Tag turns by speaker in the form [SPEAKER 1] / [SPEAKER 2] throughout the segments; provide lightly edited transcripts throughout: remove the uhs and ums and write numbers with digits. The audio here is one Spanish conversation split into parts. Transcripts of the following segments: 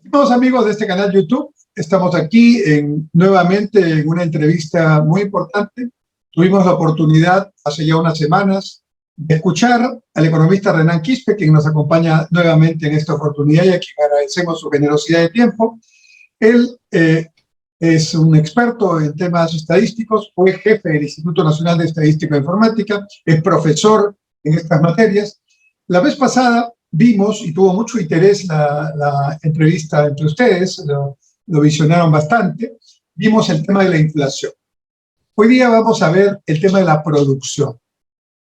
[SPEAKER 1] Estimados amigos de este canal YouTube, estamos aquí nuevamente en una entrevista muy importante. Tuvimos la oportunidad hace ya unas semanas de escuchar al economista Renan Quispe, quien nos acompaña nuevamente en esta oportunidad y a quien agradecemos su generosidad de tiempo. Él es un experto en temas estadísticos, fue jefe del Instituto Nacional de Estadística e Informática, es profesor en estas materias. La vez pasada vimos, y tuvo mucho interés la entrevista entre ustedes, lo visionaron bastante, vimos el tema de la inflación. Hoy día vamos a ver el tema de la producción,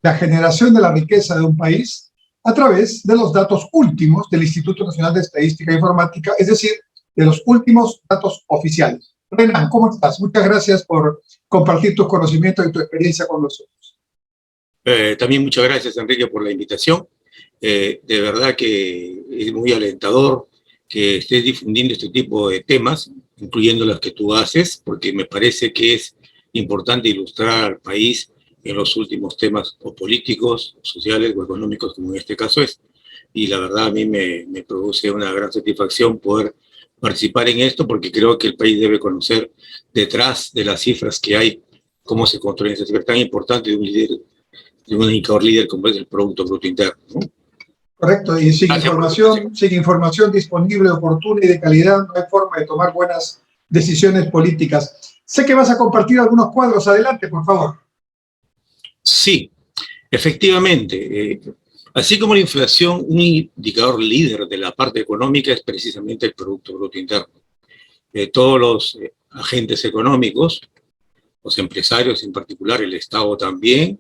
[SPEAKER 1] la generación de la riqueza de un país a través de los datos últimos del Instituto Nacional de Estadística e Informática, es decir, de los últimos datos oficiales. Renan, ¿cómo estás? Muchas gracias por compartir tus conocimientos y tu experiencia con nosotros.
[SPEAKER 2] También muchas gracias, Enrique, por la invitación. De verdad que es muy alentador que estés difundiendo este tipo de temas, incluyendo los que tú haces, porque me parece que es importante ilustrar al país en los últimos temas o políticos, sociales o económicos, como en este caso es. Y la verdad a mí me produce una gran satisfacción poder participar en esto, porque creo que el país debe conocer detrás de las cifras que hay, cómo se construyen esas cifras tan importantes de un líder, de un indicador líder como es el Producto Bruto Interno, ¿no?
[SPEAKER 1] Correcto, y sin información disponible, oportuna y de calidad, no hay forma de tomar buenas decisiones políticas. Sé que vas a compartir algunos cuadros. Adelante, por favor.
[SPEAKER 2] Sí, efectivamente. Así como la inflación, un indicador líder de la parte económica es precisamente el Producto Bruto Interno. Todos los agentes económicos, los empresarios en particular, el Estado también,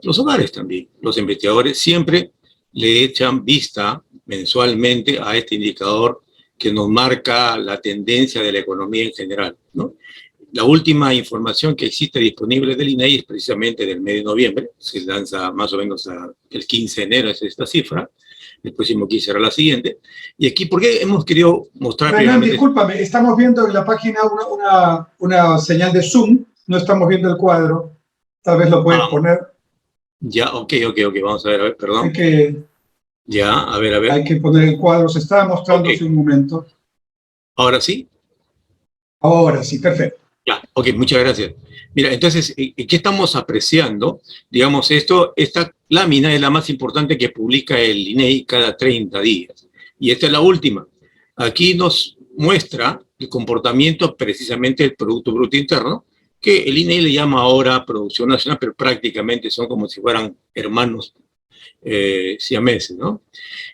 [SPEAKER 2] los hogares también, los investigadores siempre le echan vista mensualmente a este indicador que nos marca la tendencia de la economía en general, ¿no? La última información que existe disponible del INEGI es precisamente del mes de noviembre, se lanza más o menos el 15 de enero, es esta cifra, el próximo 15 será la siguiente. Y aquí, ¿por qué hemos querido mostrar?
[SPEAKER 1] Renan, discúlpame, estamos viendo en la página una señal de Zoom, no estamos viendo el cuadro, tal vez lo puedes poner.
[SPEAKER 2] Ya, ok, vamos a ver, perdón. Ya, a ver.
[SPEAKER 1] Hay que poner el cuadro, se estaba mostrando hace un momento.
[SPEAKER 2] ¿Ahora sí?
[SPEAKER 1] Ahora sí, perfecto.
[SPEAKER 2] Ya, ok, muchas gracias. Mira, entonces, ¿qué estamos apreciando? Digamos, esta lámina es la más importante que publica el INEGI cada 30 días. Y esta es la última. Aquí nos muestra el comportamiento precisamente del Producto Bruto Interno, que el INEGI le llama ahora Producción Nacional, pero prácticamente son como si fueran hermanos siameses, ¿no?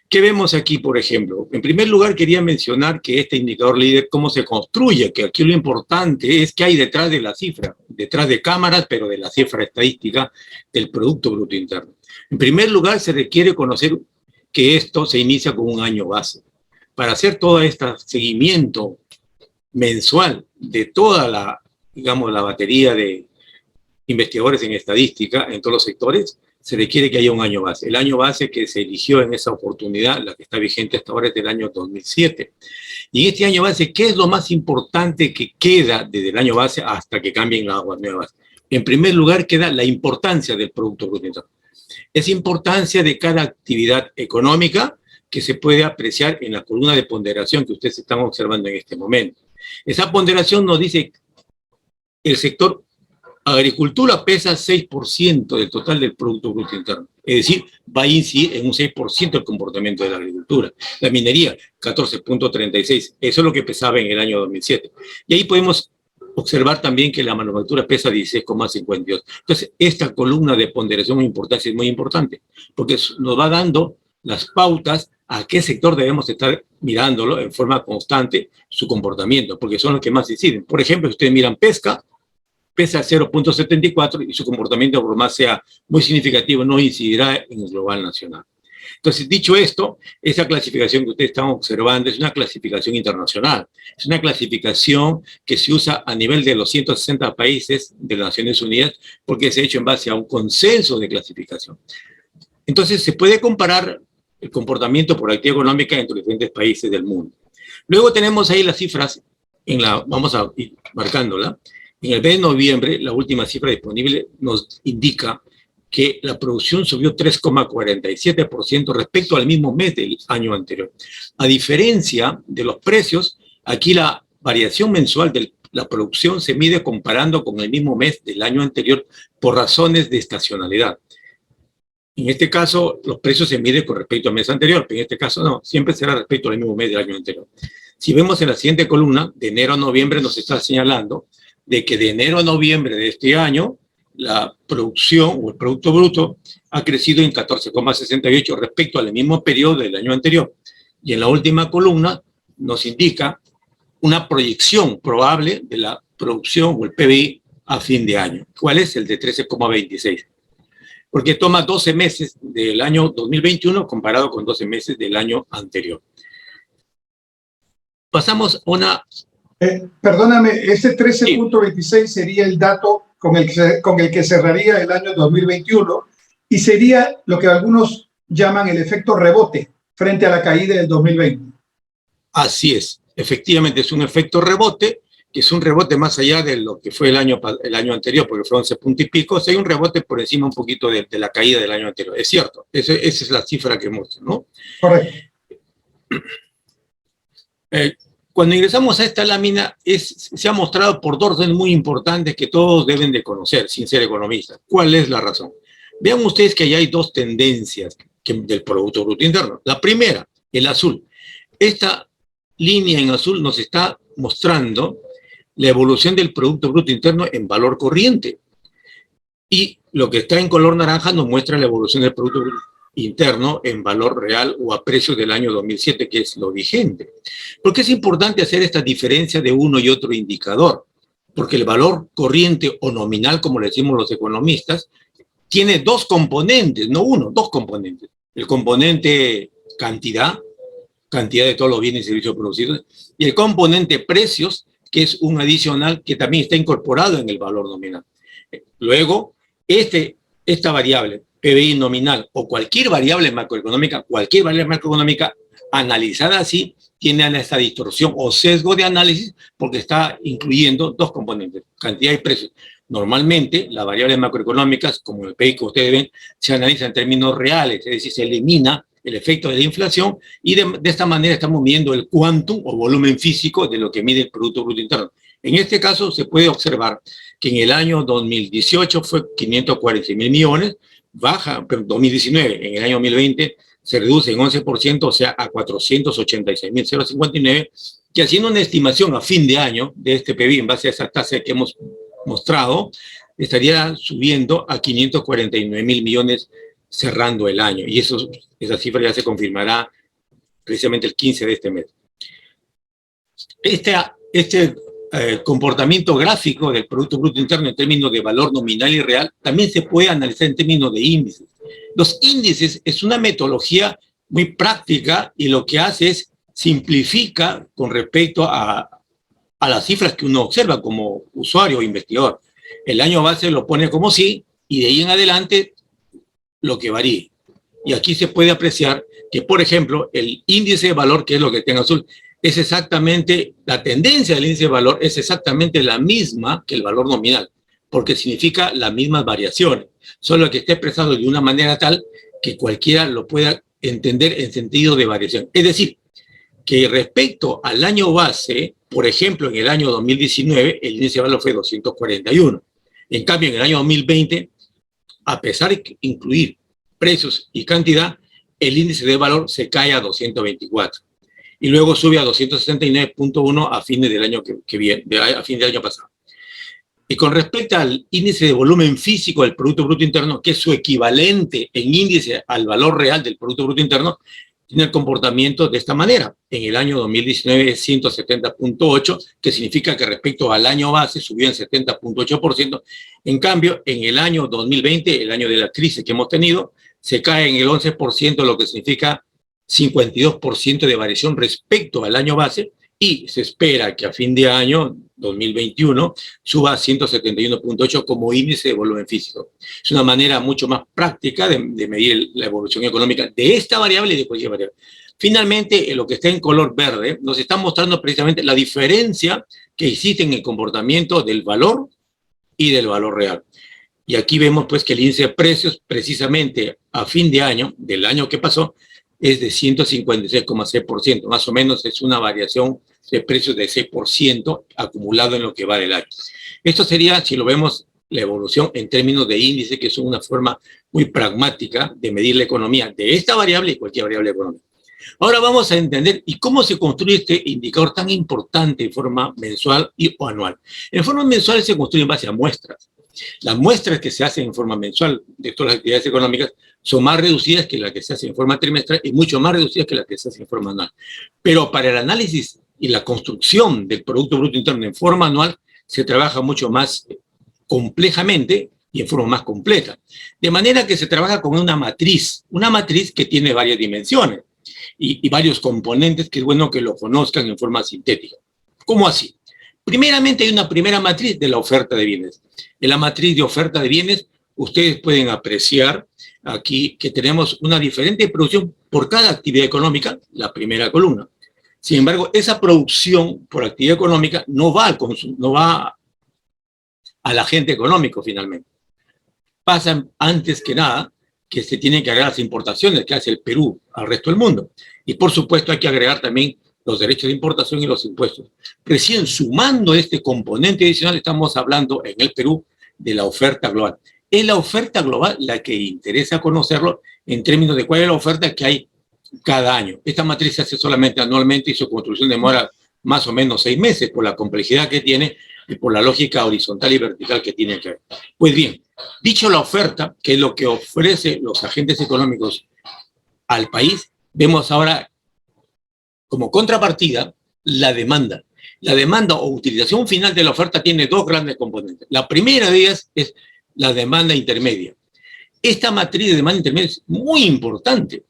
[SPEAKER 2] ¿Qué vemos aquí, por ejemplo? En primer lugar, quería mencionar que este indicador líder, cómo se construye, que aquí lo importante es qué hay detrás de la cifra, detrás de cámaras, pero de la cifra estadística del Producto Bruto Interno. En primer lugar, se requiere conocer que esto se inicia con un año base. Para hacer todo este seguimiento mensual de toda la, digamos, la batería de investigadores en estadística en todos los sectores, se requiere que haya un año base. El año base que se eligió en esa oportunidad, la que está vigente hasta ahora, es del año 2007. Y en este año base, ¿qué es lo más importante que queda desde el año base hasta que cambien las aguas nuevas? En primer lugar, queda la importancia del Producto Bruto Interno. Es importancia de cada actividad económica que se puede apreciar en la columna de ponderación que ustedes están observando en este momento. Esa ponderación nos dice el sector agricultura pesa 6% del total del Producto Bruto Interno, es decir, va a incidir en un 6% el comportamiento de la agricultura. La minería, 14.36%, eso es lo que pesaba en el año 2007. Y ahí podemos observar también que la manufactura pesa 16,52%. Entonces, esta columna de ponderación de importancia es muy importante, porque nos va dando las pautas a qué sector debemos estar mirándolo en forma constante, su comportamiento, porque son los que más inciden. Por ejemplo, si ustedes miran pesca, pesa 0.74 y su comportamiento, por más sea muy significativo, no incidirá en el global nacional. Entonces, dicho esto, esa clasificación que ustedes están observando es una clasificación internacional. Es una clasificación que se usa a nivel de los 160 países de las Naciones Unidas porque se ha hecho en base a un consenso de clasificación. Entonces, se puede comparar el comportamiento por actividad económica entre diferentes países del mundo. Luego tenemos ahí las cifras, vamos a ir marcándola. En el mes de noviembre, la última cifra disponible nos indica que la producción subió 3,47% respecto al mismo mes del año anterior. A diferencia de los precios, aquí la variación mensual de la producción se mide comparando con el mismo mes del año anterior por razones de estacionalidad. En este caso, los precios se miden con respecto al mes anterior, pero en este caso no, siempre será respecto al mismo mes del año anterior. Si vemos en la siguiente columna, de enero a noviembre nos está señalando de que de enero a noviembre de este año, la producción o el Producto Bruto ha crecido en 14,68 respecto al mismo periodo del año anterior. Y en la última columna nos indica una proyección probable de la producción o el PBI a fin de año. ¿Cuál es? El de 13,26. Porque toma 12 meses del año 2021 comparado con 12 meses del año anterior. Pasamos a una...
[SPEAKER 1] Perdóname, ese 13,26 sería el dato con el que cerraría el año 2021 y sería lo que algunos llaman el efecto rebote frente a la caída del 2020.
[SPEAKER 2] Así es, efectivamente es un efecto rebote, que es un rebote más allá de lo que fue el año anterior, porque fue 11 puntos y pico, o sea, hay un rebote por encima un poquito de la caída del año anterior. Es cierto, esa es la cifra que muestra, ¿no?
[SPEAKER 1] Correcto.
[SPEAKER 2] Cuando ingresamos a esta lámina, se ha mostrado por dos razones muy importantes que todos deben de conocer, sin ser economistas. ¿Cuál es la razón? Vean ustedes que ahí hay dos tendencias del Producto Bruto Interno. La primera, el azul. Esta línea en azul nos está mostrando la evolución del Producto Bruto Interno en valor corriente. Y lo que está en color naranja nos muestra la evolución del Producto Bruto Interno en valor real o a precios del año 2007, que es lo vigente. ¿Por qué es importante hacer esta diferencia de uno y otro indicador? Porque el valor corriente o nominal, como le decimos los economistas, tiene dos componentes, no uno, dos componentes. El componente cantidad de todos los bienes y servicios producidos, y el componente precios, que es un adicional que también está incorporado en el valor nominal. Luego, esta variable, PBI nominal o cualquier variable macroeconómica, analizada así, tiene esta distorsión o sesgo de análisis porque está incluyendo dos componentes, cantidad y precios. Normalmente, las variables macroeconómicas, como el PIB que ustedes ven, se analizan en términos reales, es decir, se elimina el efecto de la inflación y de esta manera estamos midiendo el quantum o volumen físico de lo que mide el Producto Bruto Interno. En este caso se puede observar que en el año 2018 fue 546.000 millones, baja, pero 2019, en el año 2020 se reduce en 11%, o sea, a 486.059, que haciendo una estimación a fin de año de este PBI en base a esa tasa que hemos mostrado, estaría subiendo a 549.000 millones cerrando el año. Y esa cifra ya se confirmará precisamente el 15 de este mes. Este comportamiento gráfico del Producto Bruto Interno en términos de valor nominal y real también se puede analizar en términos de índices. Los índices es una metodología muy práctica y lo que hace es simplifica con respecto a las cifras que uno observa como usuario o investigador. El año base lo pone como sí y de ahí en adelante lo que varíe. Y aquí se puede apreciar que, por ejemplo, el índice de valor, que es lo que está en azul, es exactamente, la tendencia del índice de valor es exactamente la misma que el valor nominal, porque significa las mismas variaciones, solo que esté expresado de una manera tal que cualquiera lo pueda entender en sentido de variación. Es decir, que respecto al año base, por ejemplo, en el año 2019, el índice de valor fue 241. En cambio, en el año 2020, a pesar de incluir precios y cantidad, el índice de valor se cae a 224. Y luego sube a 269.1 a fines del año que viene, a fin del año pasado. Y con respecto al índice de volumen físico del Producto Bruto Interno, que es su equivalente en índice al valor real del Producto Bruto Interno, tiene el comportamiento de esta manera. En el año 2019 es 170.8, que significa que respecto al año base subió en 70.8%. En cambio, en el año 2020, el año de la crisis que hemos tenido, se cae en el 11%, lo que significa 52% de variación respecto al año base, y se espera que a fin de año 2021 suba a 171.8 como índice de volumen físico. Es una manera mucho más práctica de medir la evolución económica de esta variable y de cualquier variable. Finalmente, lo que está en color verde nos está mostrando precisamente la diferencia que existe en el comportamiento del valor y del valor real. Y aquí vemos pues que el índice de precios precisamente a fin de año, del año que pasó, es de 156,6%, más o menos es una variación de precios de 6% acumulado en lo que va del año. Esto sería, si lo vemos, la evolución en términos de índice, que es una forma muy pragmática de medir la economía de esta variable y cualquier variable económica. Ahora vamos a entender y cómo se construye este indicador tan importante en forma mensual o anual. En forma mensual se construye en base a muestras. Las muestras que se hacen en forma mensual de todas las actividades económicas son más reducidas que las que se hacen en forma trimestral y mucho más reducidas que las que se hacen en forma anual. Pero para el análisis y la construcción del Producto Bruto Interno en forma anual se trabaja mucho más complejamente y en forma más completa. De manera que se trabaja con una matriz que tiene varias dimensiones y varios componentes que es bueno que lo conozcan en forma sintética. ¿Cómo así? Primeramente hay una primera matriz de la oferta de bienes. En la matriz de oferta de bienes ustedes pueden apreciar aquí que tenemos una diferente producción por cada actividad económica, la primera columna. Sin embargo, esa producción por actividad económica no va al consumo, no va al agente económico finalmente. Pasa antes que nada que se tienen que agregar las importaciones que hace el Perú al resto del mundo. Y por supuesto hay que agregar también los derechos de importación y los impuestos. Recién sumando este componente adicional estamos hablando en el Perú de la oferta global. Es la oferta global la que interesa conocerlo en términos de cuál es la oferta que hay cada año. Esta matriz se hace solamente anualmente y su construcción demora más o menos 6 meses por la complejidad que tiene y por la lógica horizontal y vertical que tiene que ver. Pues bien, dicho la oferta, que es lo que ofrecen los agentes económicos al país, vemos ahora como contrapartida la demanda. La demanda o utilización final de la oferta tiene dos grandes componentes. La primera de ellas es la demanda intermedia. Esta matriz de demanda intermedia es muy importante.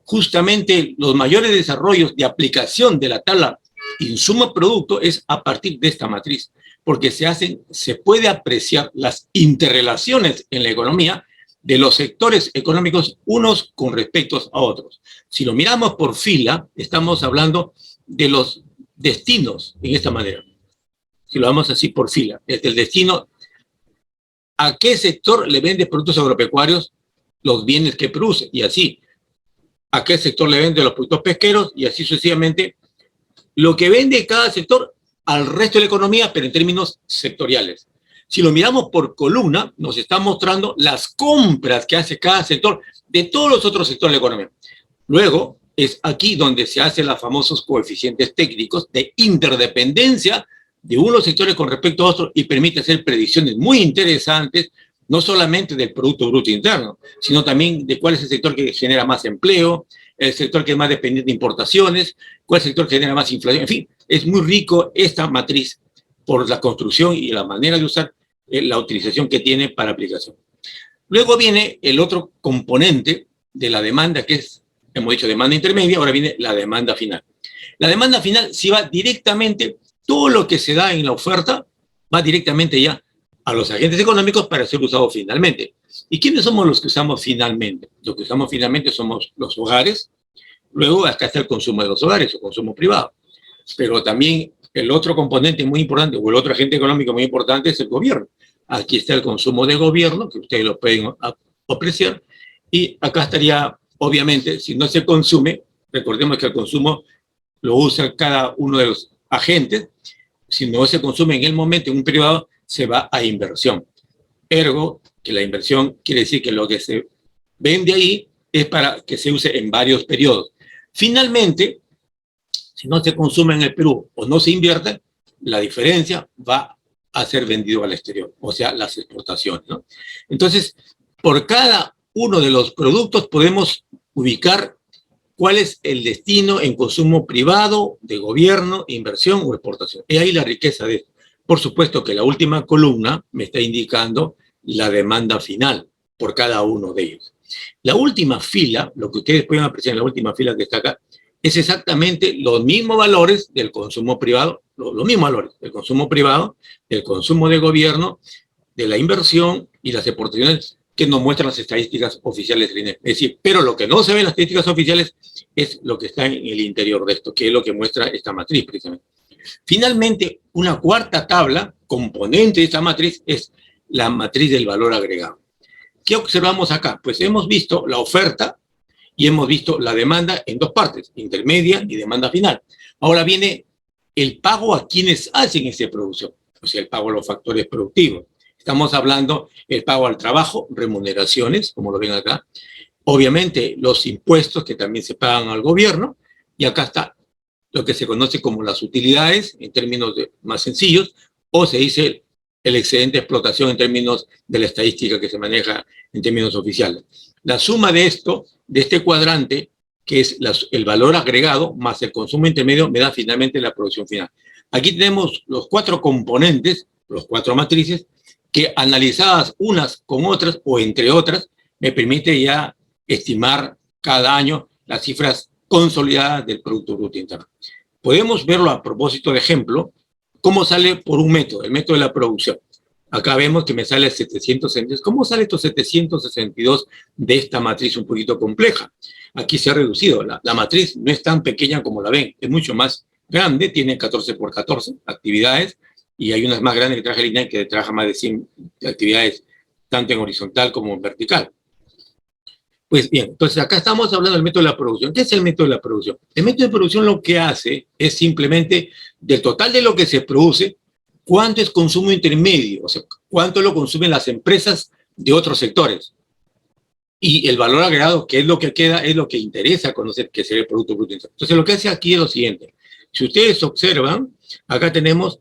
[SPEAKER 2] Justamente los mayores desarrollos de aplicación de la tabla insumo-producto es a partir de esta matriz, porque se puede apreciar las interrelaciones en la economía de los sectores económicos unos con respecto a otros. Si lo miramos por fila, estamos hablando de los destinos en esta manera. Si lo vamos así por fila, desde el destino, ¿a qué sector le vende productos agropecuarios los bienes que produce? Y así, ¿a qué sector le vende los productos pesqueros? Y así sucesivamente, lo que vende cada sector al resto de la economía, pero en términos sectoriales. Si lo miramos por columna, nos está mostrando las compras que hace cada sector de todos los otros sectores de la economía. Luego, es aquí donde se hacen los famosos coeficientes técnicos de interdependencia de unos sectores con respecto a otros y permite hacer predicciones muy interesantes, no solamente del Producto Bruto Interno, sino también de cuál es el sector que genera más empleo, el sector que es más dependiente de importaciones, cuál es el sector que genera más inflación. En fin, es muy rico esta matriz por la construcción y la manera de usar la utilización que tiene para aplicación. Luego viene el otro componente de la demanda, que es, hemos dicho, demanda intermedia, ahora viene la demanda final. La demanda final, si va directamente, todo lo que se da en la oferta va directamente ya a los agentes económicos para ser usado finalmente. ¿Y quiénes somos los que usamos finalmente? Los que usamos finalmente somos los hogares, luego acá está el consumo de los hogares o consumo privado. Pero también el otro componente muy importante, o el otro agente económico muy importante es el gobierno. Aquí está el consumo de gobierno, que ustedes lo pueden apreciar, y acá estaría, obviamente, si no se consume, recordemos que el consumo lo usa cada uno de los agentes, si no se consume en el momento, en un privado, se va a inversión. Ergo, que la inversión quiere decir que lo que se vende ahí es para que se use en varios periodos. Finalmente, si no se consume en el Perú o no se invierte, la diferencia va a ser vendido al exterior, o sea, las exportaciones, ¿no? Entonces, por cada uno de los productos podemos ubicar cuál es el destino en consumo privado, de gobierno, inversión o exportación. Es ahí la riqueza de esto. Por supuesto que la última columna me está indicando la demanda final por cada uno de ellos. La última fila, lo que ustedes pueden apreciar en la última fila que está acá, es exactamente los mismos valores del consumo privado, los mismos valores del consumo privado, del consumo de gobierno, de la inversión y las exportaciones que nos muestran las estadísticas oficiales del INE. Es decir, pero lo que no se ve en las estadísticas oficiales es lo que está en el interior de esto, que es lo que muestra esta matriz precisamente. Finalmente, una cuarta tabla, componente de esta matriz, es la matriz del valor agregado. ¿Qué observamos acá? Pues hemos visto la oferta y hemos visto la demanda en dos partes, intermedia y demanda final. Ahora viene el pago a quienes hacen esa producción, o sea, el pago a los factores productivos. Estamos hablando del pago al trabajo, remuneraciones, como lo ven acá, obviamente los impuestos que también se pagan al gobierno, y acá está lo que se conoce como las utilidades, en términos más sencillos, o se dice el excedente de explotación en términos de la estadística que se maneja en términos oficiales. La suma de esto, de este cuadrante, que es el valor agregado más el consumo intermedio, me da finalmente la producción final. Aquí tenemos los cuatro componentes, los cuatro matrices, que analizadas unas con otras o entre otras, me permite ya estimar cada año las cifras consolidadas del Producto Bruto Interno. Podemos verlo a propósito de ejemplo, cómo sale por un método, el método de la producción. Acá vemos que me sale 762. ¿Cómo sale estos 762 de esta matriz un poquito compleja? Aquí se ha reducido. La matriz no es tan pequeña como la ven, es mucho más grande, tiene 14 por 14 actividades, y hay unas más grandes que trabaja el INAI que trabaja más de 100 actividades, tanto en horizontal como en vertical. Pues bien, entonces acá estamos hablando del método de la producción. ¿Qué es el método de la producción? El método de producción lo que hace es simplemente, del total de lo que se produce, cuánto es consumo intermedio, o sea, cuánto lo consumen las empresas de otros sectores. Y el valor agregado, que es lo que queda, es lo que interesa conocer, que será el Producto Bruto Interno. Entonces lo que hace aquí es lo siguiente. Si ustedes observan, acá tenemos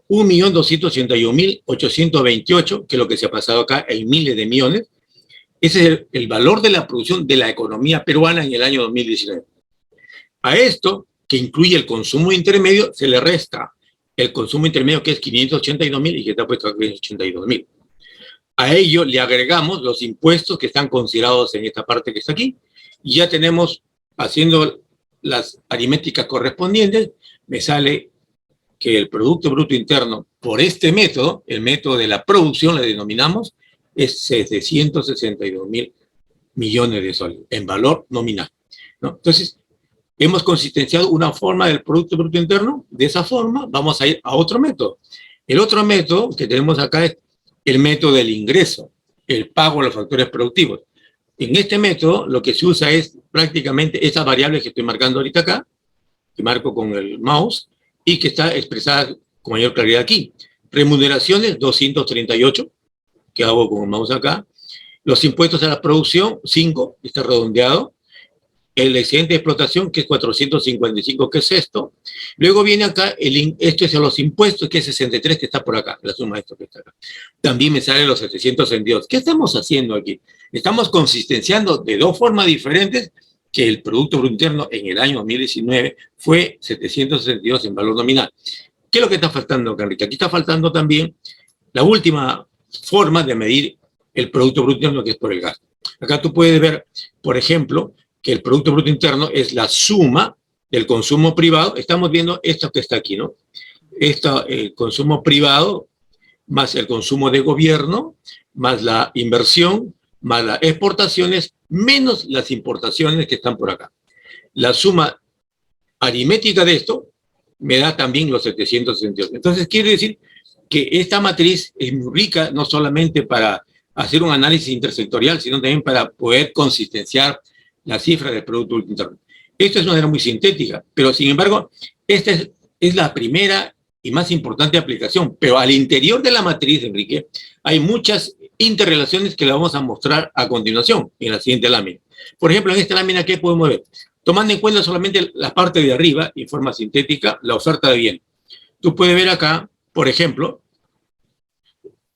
[SPEAKER 2] 1.281.828, que es lo que se ha pasado acá en miles de millones. Ese es el valor de la producción de la economía peruana en el año 2019. A esto, que incluye el consumo intermedio, se le resta el consumo intermedio, que es 582.000 y que está puesto aquí en 82.000. A ello le agregamos los impuestos que están considerados en esta parte que está aquí, y ya tenemos, haciendo las aritméticas correspondientes, me sale que el Producto Bruto Interno, por este método, el método de la producción, le denominamos, es 762.000 millones de soles en valor nominal, ¿no? Entonces, hemos consistenciado una forma del Producto Bruto Interno. De esa forma vamos a ir a otro método. El otro método que tenemos acá es el método del ingreso, el pago a los factores productivos. En este método lo que se usa es prácticamente esas variables que estoy marcando ahorita acá, que marco con el mouse, y que está expresada con mayor claridad aquí. Remuneraciones, 238, que hago con el mouse acá. Los impuestos a la producción, 5, está redondeado. El excedente de explotación, que es 455, que es esto. Luego viene acá, esto es a los impuestos, que es 63, que está por acá, la suma de esto que está acá. También me salen los 762. ¿Qué estamos haciendo aquí? Estamos consistenciando de dos formas diferentes que el Producto Bruto Interno en el año 2019 fue 762 en valor nominal. ¿Qué es lo que está faltando, Enrique? Aquí está faltando también la última forma de medir el Producto Bruto Interno, que es por el gasto. Acá tú puedes ver, por ejemplo, que el Producto Bruto Interno es la suma del consumo privado. Estamos viendo esto que está aquí, ¿no? El consumo privado más el consumo de gobierno, más la inversión, más las exportaciones, menos las importaciones que están por acá. La suma aritmética de esto me da también los 762. Entonces quiere decir que esta matriz es muy rica, no solamente para hacer un análisis intersectorial, sino también para poder consistenciar la cifra del Producto Interno. Esto es una manera muy sintética, pero sin embargo, esta es la primera y más importante aplicación. Pero al interior de la matriz, Enrique, hay muchas interrelaciones que la vamos a mostrar a continuación en la siguiente lámina. Por ejemplo, en esta lámina, ¿qué podemos ver? Tomando en cuenta solamente la parte de arriba, en forma sintética, la oferta de bienes. Tú puedes ver acá, por ejemplo,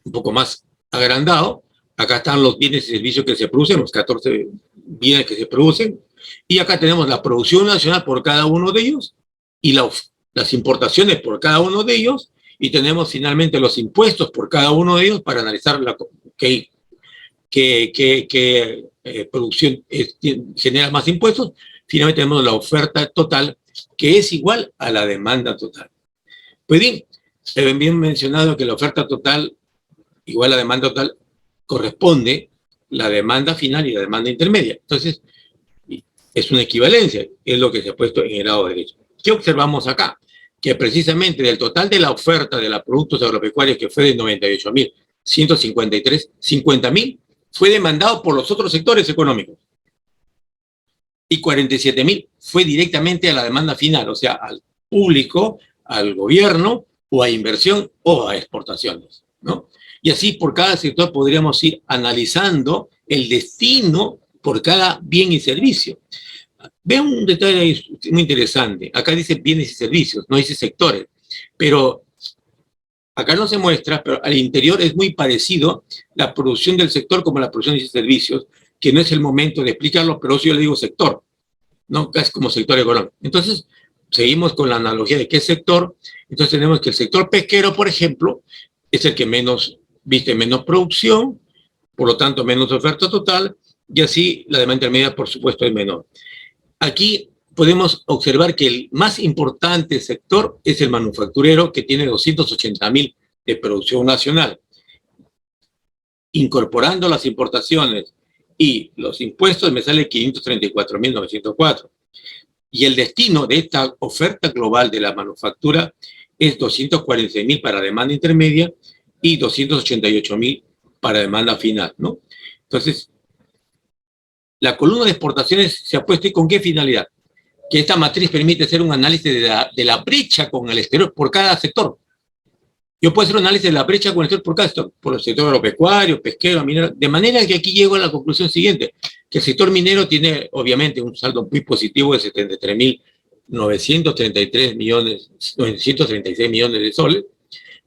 [SPEAKER 2] un poco más agrandado, acá están los bienes y servicios que se producen, los 14 bienes que se producen, y acá tenemos la producción nacional por cada uno de ellos, y las importaciones por cada uno de ellos, y tenemos finalmente los impuestos por cada uno de ellos para analizar qué producción genera más impuestos. Finalmente tenemos la oferta total, que es igual a la demanda total. Pues bien mencionado que la oferta total igual a la demanda total corresponde la demanda final y la demanda intermedia. Entonces, es una equivalencia, es lo que se ha puesto en el lado derecho. ¿Qué observamos acá? Que precisamente del total de la oferta de los productos agropecuarios, que fue de 98.000, 153, 50.000 fue demandado por los otros sectores económicos. Y 47.000 fue directamente a la demanda final, o sea, al público, al gobierno, o a inversión, o a exportaciones, ¿no? Y así por cada sector podríamos ir analizando el destino por cada bien y servicio. Vean un detalle muy interesante. Acá dice bienes y servicios, no dice sectores. Pero acá no se muestra, pero al interior es muy parecido la producción del sector como la producción de servicios, que no es el momento de explicarlo, pero yo le digo sector, ¿no? Casi como sector económico. Entonces, seguimos con la analogía de qué sector. Entonces tenemos que el sector pesquero, por ejemplo, es el que menos viste menos producción, por lo tanto menos oferta total, y así la demanda intermedia, por supuesto, es menor. Aquí podemos observar que el más importante sector es el manufacturero, que tiene 280.000 de producción nacional. Incorporando las importaciones y los impuestos, me sale 534.904. Y el destino de esta oferta global de la manufactura es 246.000 para demanda intermedia y 288.000 para demanda final, ¿no? Entonces, la columna de exportaciones se ha puesto, ¿y con qué finalidad? Que esta matriz permite hacer un análisis de la brecha con el exterior por cada sector. Yo puedo hacer un análisis de la brecha con el sector por cada sector, por el sector agropecuario, pesquero, minero, de manera que aquí llego a la conclusión siguiente, que el sector minero tiene obviamente un saldo muy positivo de 73.936 millones de soles,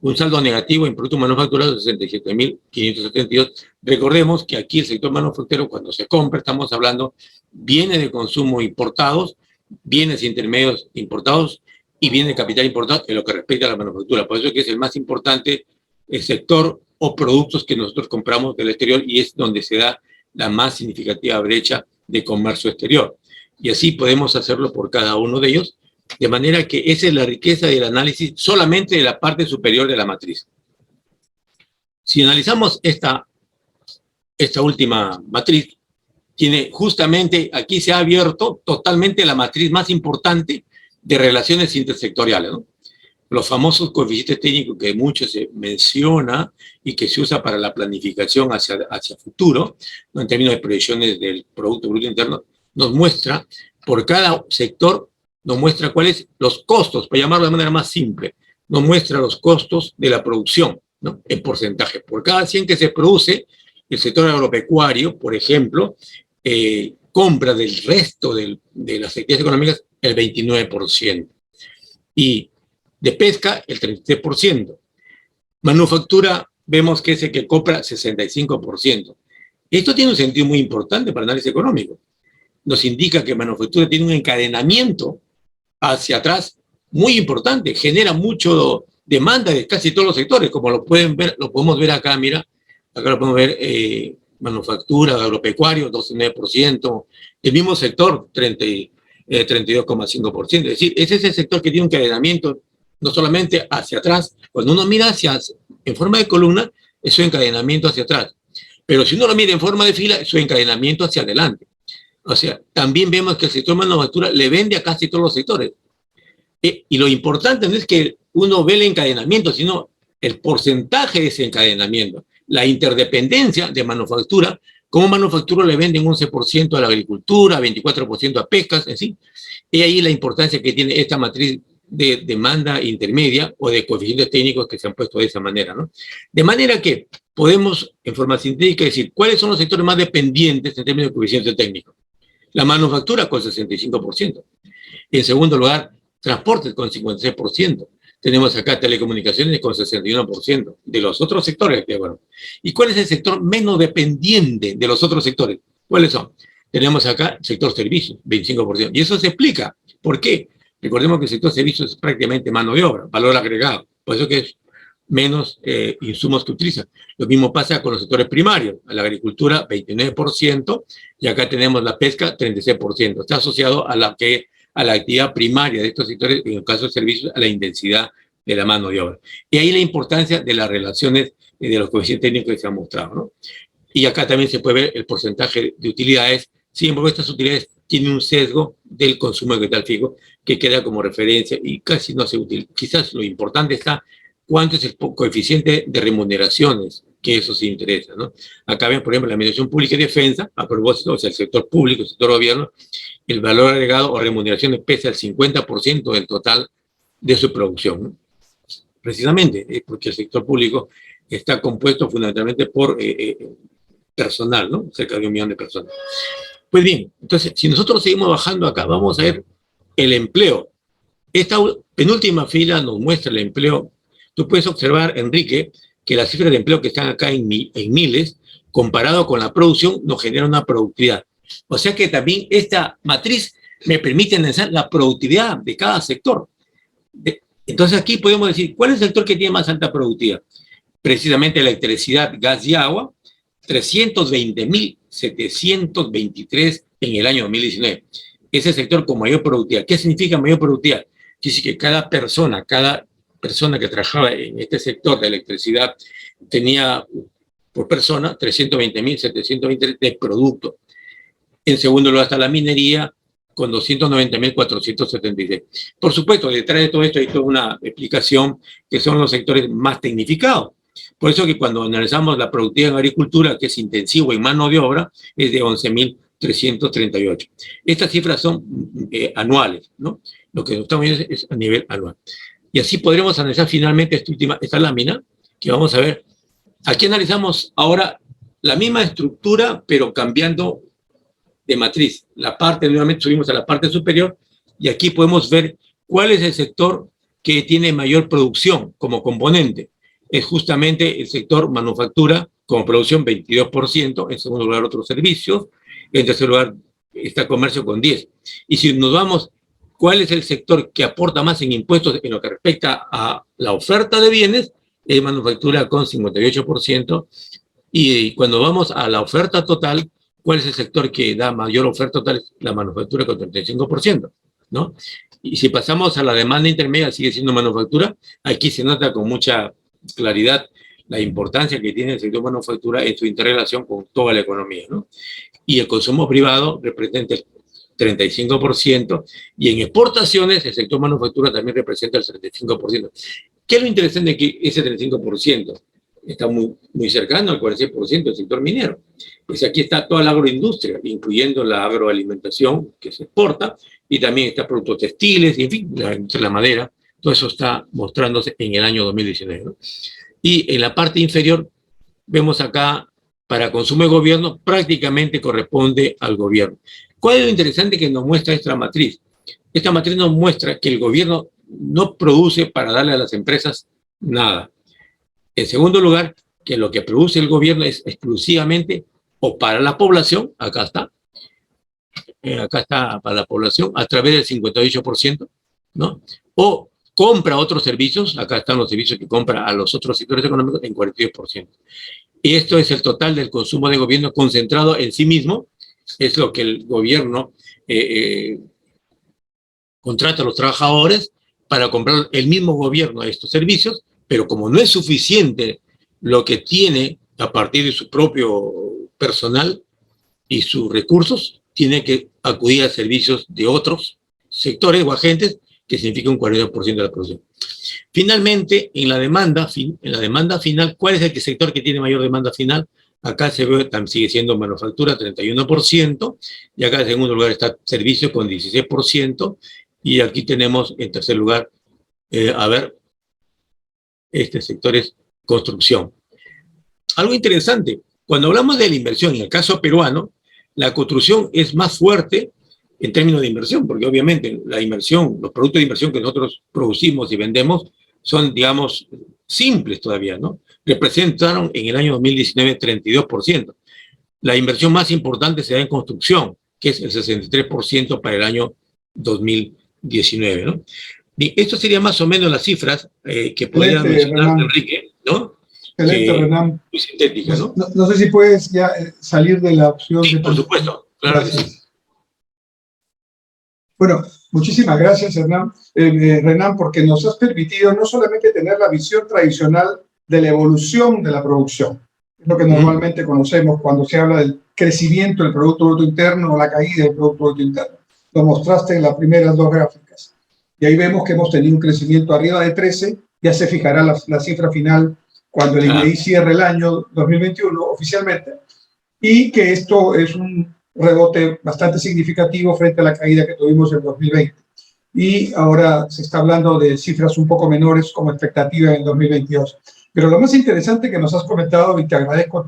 [SPEAKER 2] un saldo negativo en productos manufacturados de 67.572. Recordemos que aquí el sector manufacturero, cuando se compra, estamos hablando bienes de consumo importados, bienes intermedios importados y bienes de capital importado en lo que respecta a la manufactura. Por eso es que es el más importante el sector o productos que nosotros compramos del exterior y es donde se da la más significativa brecha de comercio exterior. Y así podemos hacerlo por cada uno de ellos, de manera que esa es la riqueza del análisis solamente de la parte superior de la matriz. Si analizamos esta última matriz, tiene justamente, aquí se ha abierto totalmente la matriz más importante de relaciones intersectoriales, ¿no? Los famosos coeficientes técnicos que mucho se menciona y que se usa para la planificación hacia futuro, ¿no? En términos de proyecciones del Producto Bruto Interno, nos muestra por cada sector, nos muestra cuáles los costos, para llamarlo de manera más simple, nos muestra los costos de la producción, ¿no? En porcentaje. Por cada 100 que se produce, el sector agropecuario, por ejemplo, compra del resto de las actividades económicas el 29%. Y de pesca, el 33%. Manufactura, vemos que es el que compra 65%. Esto tiene un sentido muy importante para el análisis económico. Nos indica que manufactura tiene un encadenamiento hacia atrás muy importante, genera mucho demanda de casi todos los sectores, como lo pueden ver, lo podemos ver acá, mira, acá lo podemos ver, manufactura, agropecuario, 12,9%, el mismo sector, 32,5%, es decir, ese es el sector que tiene un encadenamiento no solamente hacia atrás, cuando uno mira en forma de columna, es su encadenamiento hacia atrás, pero si uno lo mira en forma de fila, es su encadenamiento hacia adelante. O sea, también vemos que el sector manufactura le vende a casi todos los sectores. Y lo importante no es que uno ve el encadenamiento, sino el porcentaje de ese encadenamiento, la interdependencia de manufactura, como manufactura le venden 11% a la agricultura, 24% a pescas, en sí. Y ahí la importancia que tiene esta matriz de demanda intermedia o de coeficientes técnicos que se han puesto de esa manera, ¿no? De manera que podemos, en forma sintética, decir cuáles son los sectores más dependientes en términos de coeficientes técnicos. La manufactura con 65%. En segundo lugar, transportes con 56%. Tenemos acá telecomunicaciones con 61% de los otros sectores. Bueno. ¿Y cuál es el sector menos dependiente de los otros sectores? ¿Cuáles son? Tenemos acá el sector servicios, 25%. Y eso se explica. ¿Por qué? Recordemos que el sector servicios es prácticamente mano de obra, valor agregado. Por eso que es menos insumos que utilizan. Lo mismo pasa con los sectores primarios. A la agricultura, 29%, y acá tenemos la pesca, 36%. Está asociado a la actividad primaria de estos sectores, en el caso de servicios, a la intensidad de la mano de obra. Y ahí la importancia de las relaciones de los coeficientes técnicos que se han mostrado, ¿no? Y acá también se puede ver el porcentaje de utilidades. Sin embargo, estas utilidades tienen un sesgo del consumo de capital fijo que queda como referencia y casi no se utiliza. Quizás lo importante está cuánto es el coeficiente de remuneraciones que eso sí interesa, ¿no? Acá ven, por ejemplo, la Administración Pública y Defensa, a propósito, o sea, el sector público, el sector gobierno, el valor agregado o remuneraciones pesa el 50% del total de su producción, ¿no? Precisamente porque el sector público está compuesto fundamentalmente por personal, ¿no? Cerca de 1 millón de personas. Pues bien, entonces, si nosotros seguimos bajando acá, vamos a ver el empleo. Esta penúltima fila nos muestra el empleo. Tú puedes observar, Enrique, que las cifras de empleo que están acá en miles, comparado con la producción, nos genera una productividad. O sea que también esta matriz me permite analizar la productividad de cada sector. Entonces aquí podemos decir, ¿cuál es el sector que tiene más alta productividad? Precisamente electricidad, gas y agua, 320.723 en el año 2019. Ese sector con mayor productividad. ¿Qué significa mayor productividad? Quiere decir que cada persona que trabajaba en este sector de electricidad tenía por persona 320.723 de producto. En segundo lugar está la minería con 290.476. Por supuesto, detrás de todo esto hay toda una explicación que son los sectores más tecnificados. Por eso que cuando analizamos la productividad en agricultura, que es intensivo en mano de obra, es de 11.338. Estas cifras son anuales, ¿no? Lo que estamos viendo es a nivel anual. Y así podremos analizar finalmente esta lámina, que vamos a ver. Aquí analizamos ahora la misma estructura, pero cambiando de matriz. Nuevamente subimos a la parte superior, y aquí podemos ver cuál es el sector que tiene mayor producción como componente. Es justamente el sector manufactura, como producción 22%, en segundo lugar otros servicios, en tercer lugar está comercio con 10%. Y si nos vamos, ¿cuál es el sector que aporta más en impuestos en lo que respecta a la oferta de bienes? Es manufactura con 58%, y cuando vamos a la oferta total, ¿cuál es el sector que da mayor oferta total? La manufactura con 35%, ¿no? Y si pasamos a la demanda intermedia, sigue siendo manufactura. Aquí se nota con mucha claridad la importancia que tiene el sector manufactura en su interrelación con toda la economía, ¿no? Y el consumo privado representa el 35%, y en exportaciones el sector manufactura también representa el 35%. ¿Qué es lo interesante? Que ese 35% está muy cercano al 46% del sector minero. Pues aquí está toda la agroindustria, incluyendo la agroalimentación que se exporta, y también está productos textiles, y en fin, la madera. Todo eso está mostrándose en el año 2019, ¿no? Y en la parte inferior vemos acá, para consumo de gobierno, prácticamente corresponde al gobierno. ¿Cuál es lo interesante que nos muestra esta matriz? Esta matriz nos muestra que el gobierno no produce para darle a las empresas nada. En segundo lugar, que lo que produce el gobierno es exclusivamente o para la población, acá está para la población a través del 58%, ¿no? O compra otros servicios, acá están los servicios que compra a los otros sectores económicos en 42%. Y esto es el total del consumo de gobierno concentrado en sí mismo, es lo que el gobierno contrata a los trabajadores para comprar el mismo gobierno a estos servicios, pero como no es suficiente lo que tiene a partir de su propio personal y sus recursos, tiene que acudir a servicios de otros sectores o agentes, que significa un 40% de la producción. Finalmente, en la demanda final, ¿cuál es el sector que tiene mayor demanda final? Acá se ve, sigue siendo manufactura, 31%, y acá en segundo lugar está servicio con 16%, y aquí tenemos en tercer lugar, este sector es construcción. Algo interesante, cuando hablamos de la inversión, en el caso peruano, la construcción es más fuerte en términos de inversión, porque obviamente la inversión, los productos de inversión que nosotros producimos y vendemos son, digamos, simples todavía, ¿no? Representaron en el año 2019 32%. La inversión más importante se da en construcción, que es el 63% para el año 2019, ¿no? Y esto sería más o menos las cifras que podría mencionar Enrique, ¿no?
[SPEAKER 1] Excelente, Renan.
[SPEAKER 2] Muy sintética, ¿no?
[SPEAKER 1] No sé si puedes ya salir de la opción.
[SPEAKER 2] Sí, por supuesto, claro que sí.
[SPEAKER 1] Bueno, muchísimas gracias, Renan, porque nos has permitido no solamente tener la visión tradicional de la evolución de la producción, es lo que normalmente conocemos cuando se habla del crecimiento del Producto Bruto Interno o la caída del Producto Bruto Interno. Lo mostraste en las primeras dos gráficas. Y ahí vemos que hemos tenido un crecimiento arriba de 13, ya se fijará la cifra final cuando el INEI cierre el año 2021 oficialmente, y que esto es un rebote bastante significativo frente a la caída que tuvimos en 2020. Y ahora se está hablando de cifras un poco menores como expectativa en 2022. Pero lo más interesante que nos has comentado, y te agradezco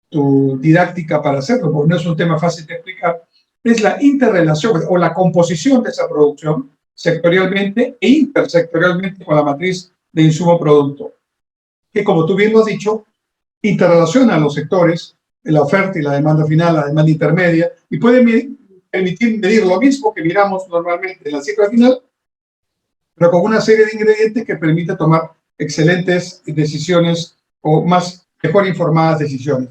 [SPEAKER 1] tu didáctica para hacerlo, porque no es un tema fácil de explicar, es la interrelación o la composición de esa producción sectorialmente e intersectorialmente con la matriz de insumo-producto, que como tú bien lo has dicho, interrelaciona a los sectores, la oferta y la demanda final, la demanda intermedia, y puede permitir medir lo mismo que miramos normalmente en la cifra final, pero con una serie de ingredientes que permite tomar excelentes decisiones o mejor informadas decisiones.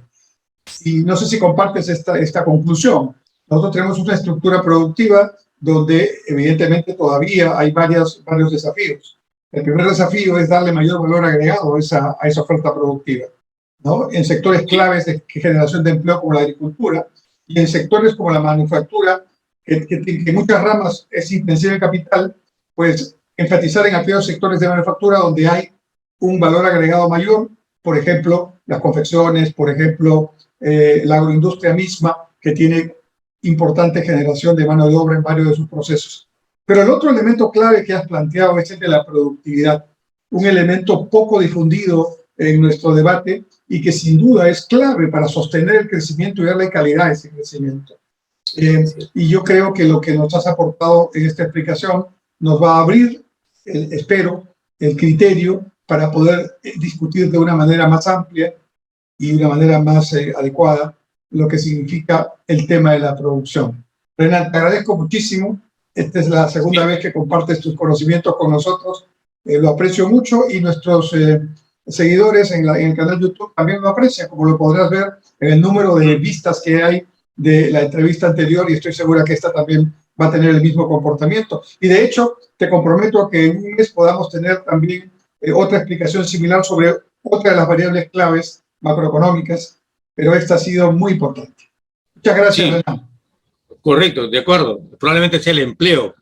[SPEAKER 1] Y no sé si compartes esta conclusión. Nosotros tenemos una estructura productiva donde evidentemente todavía hay varios desafíos. El primer desafío es darle mayor valor agregado a esa oferta productiva, ¿no? En sectores claves de generación de empleo como la agricultura y en sectores como la manufactura, que en muchas ramas es intensiva en capital, pues enfatizar en aquellos sectores de manufactura donde hay un valor agregado mayor, por ejemplo, las confecciones, por ejemplo, la agroindustria misma, que tiene importante generación de mano de obra en varios de sus procesos. Pero el otro elemento clave que has planteado es el de la productividad, un elemento poco difundido en nuestro debate y que sin duda es clave para sostener el crecimiento y darle calidad a ese crecimiento. Y yo creo que lo que nos has aportado en esta explicación nos va a abrir, espero, el criterio para poder discutir de una manera más amplia y de una manera más adecuada lo que significa el tema de la producción. Renan, te agradezco muchísimo. Esta es la segunda vez que compartes tus conocimientos con nosotros. Lo aprecio mucho y nuestros seguidores en el canal YouTube también lo aprecian, como lo podrás ver en el número de vistas que hay de la entrevista anterior, y estoy segura que esta también va a tener el mismo comportamiento. Y de hecho, te comprometo a que en un mes podamos tener también otra explicación similar sobre otra de las variables claves macroeconómicas, pero esta ha sido muy importante. Muchas gracias,
[SPEAKER 2] sí,
[SPEAKER 1] Renan.
[SPEAKER 2] Correcto, de acuerdo. Probablemente sea el empleo,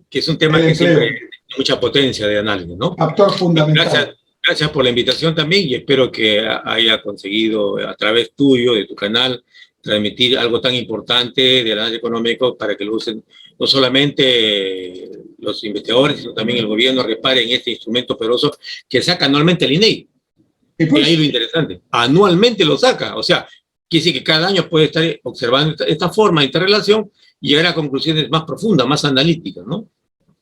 [SPEAKER 2] que es un tema que siempre tiene mucha potencia de análisis, ¿no?
[SPEAKER 1] Factor fundamental.
[SPEAKER 2] Gracias por la invitación también y espero que haya conseguido a través tuyo, de tu canal, transmitir algo tan importante del análisis económico para que lo usen no solamente los investigadores, sino también el gobierno repare en este instrumento poderoso que saca anualmente el INEI.
[SPEAKER 1] Y pues,
[SPEAKER 2] ahí lo interesante, anualmente lo saca, o sea, quiere decir que cada año puede estar observando esta forma de interrelación y llegar a conclusiones más profundas, más analíticas, ¿no?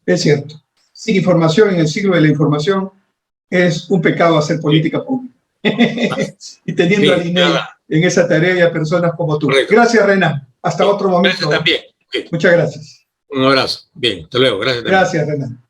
[SPEAKER 1] Es cierto. Sin información, en el siglo de la información, es un pecado hacer política pública. Y teniendo al INEI en esa tarea y a personas como tú.
[SPEAKER 2] Correcto.
[SPEAKER 1] Gracias, Renan. Hasta otro momento.
[SPEAKER 2] Gracias también.
[SPEAKER 1] Muchas gracias.
[SPEAKER 2] Un abrazo. Bien, hasta luego. Gracias también.
[SPEAKER 1] Gracias, Renan.